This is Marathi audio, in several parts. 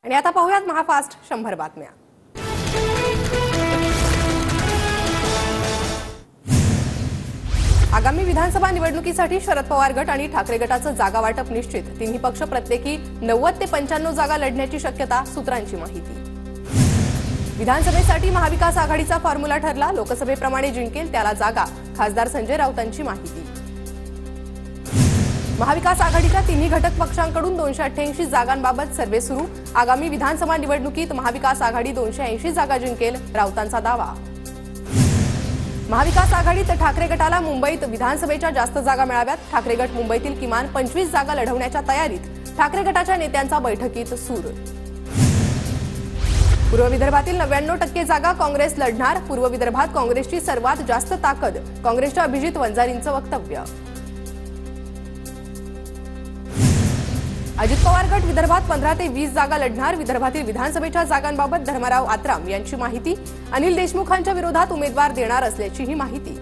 आणि आता पाहूयात महाफास्ट 100 बातम्या। आगामी विधानसभा निवडणुकीसाठी शरद पवार गट आणि ठाकरे गटाचं जागा वाटप निश्चित। तिन्ही पक्ष प्रत्येकी 90 ते 95 जागा लढण्याची शक्यता, सूत्रांची माहिती। विधानसभेसाठी महाविकास आघाडीचा फॉर्म्युला ठरला, लोकसभेप्रमाणे जिंकेल त्याला जागा, खासदार संजय राऊतांची माहिती। महाविकास आघाडीच्या तिन्ही घटक पक्षांकडून 288 जागांबाबत सर्वे सुरू। आगामी विधानसभा निवडणुकीत महाविकास आघाडी 280 जागा जिंकेल, राऊतांचा दावा। महाविकास आघाडीत ठाकरे गटाला मुंबईत विधानसभेच्या जास्त जागा मिळाव्यात। ठाकरे गट मुंबईतील किमान 25 जागा लढवण्याच्या तयारीत, ठाकरे गटाच्या नेत्यांचा बैठकीत सूर। पूर्व विदर्भातील 99% जागा काँग्रेस लढणार, पूर्व विदर्भात काँग्रेसची सर्वात जास्त ताकद, काँग्रेसच्या अभिजित वंजारींचं वक्तव्य। अजित पवार गट विदर्भात 15 ते 20 जागा लढणार, विदर्भातील विधानसभेच्या जागांबाबत धर्मराव आत्राम यांची माहिती। अनिल देशमुखांच्या विरोधात उमेदवार देणार असल्याचीही माहिती।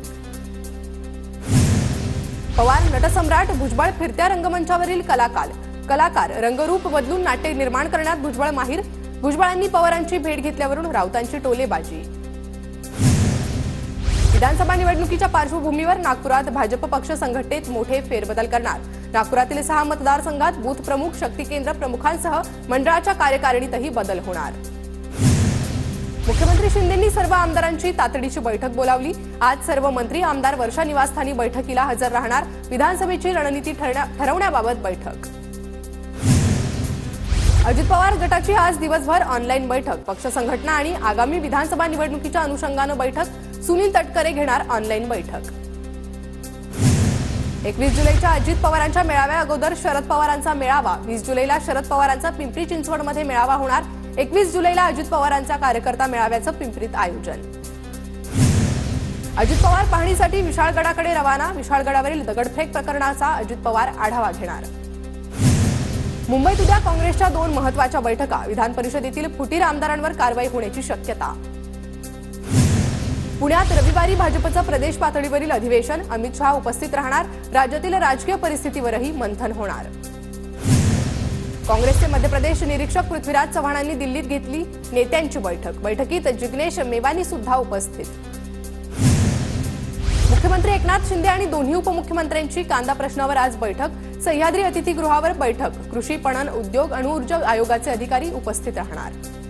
पवार नटसम्राट, भुजबळ फिरत्या रंगमंचावरील कलाकार, रंगरूप बदलून नाट्य निर्माण करण्यात भुजबळ माहीर। भुजबळांनी पवारांची भेट घेतल्यावरून राऊतांची टोलेबाजी। विधानसभा निवडणुकीच्या पार्श्वभूमीवर नागपुरात भाजप पक्ष संघटनेत मोठे फेरबदल करणार। नागपुरातील 6 मतदारसंघात बूथ प्रमुख, शक्ती केंद्र प्रमुखांसह मंडळाच्या कार्यकारिणीतही बदल होणार। मुख्यमंत्री शिंदेंनी सर्व आमदारांची तातडीची बैठक बोलावली। आज सर्व मंत्री आमदार वर्षा निवासस्थानी बैठकीला हजर राहणार। विधानसभेची रणनीती ठरवण्याबाबत बैठक। अजित पवार गटाची आज दिवसभर ऑनलाईन बैठक, पक्ष संघटना आणि आगामी विधानसभा निवडणुकीच्या अनुषंगाने बैठक। सुनील तटकरे घेणार ऑनलाईन बैठक। 21 जुलैच्या अजित पवारांच्या मेळाव्या अगोदर शरद पवारांचा मेळावा। 20 जुलैला शरद पवारांचा पिंपरी चिंचवडमध्ये मेळावा होणार। 21 जुलैला अजित पवारांचा कार्यकर्ता मेळाव्याचं पिंपरीत आयोजन। अजित पवार पाहणीसाठी विशाळगडाकडे रवाना, विशाळगडावरील दगडफेक प्रकरणाचा अजित पवार आढावा घेणार। मुंबईत उद्या काँग्रेसच्या 2 महत्त्वाच्या बैठका, विधान परिषदेतील फुटीर आमदारांवर कारवाई होण्याची शक्यता। पुण्यात रविवारी भाजपचं प्रदेश पातळीवरील अधिवेशन, अमित शहा उपस्थित राहणार। राज्यातील राजकीय परिस्थितीवरही मंथन होणार। काँग्रेसचे मध्य प्रदेश निरीक्षक पृथ्वीराज चव्हाणांनी दिल्लीत घेतली नेत्यांची बैठक, बैठकीत जिग्नेश मेवानी सुद्धा उपस्थित। मुख्यमंत्री एकनाथ शिंदे आणि दोन्ही उपमुख्यमंत्र्यांची कांदा प्रश्नावर आज बैठक, सह्याद्री अतिथीगृहावर बैठक। कृषी, पणन, उद्योग, अणुऊर्जा आयोगाचे अधिकारी उपस्थित राहणार।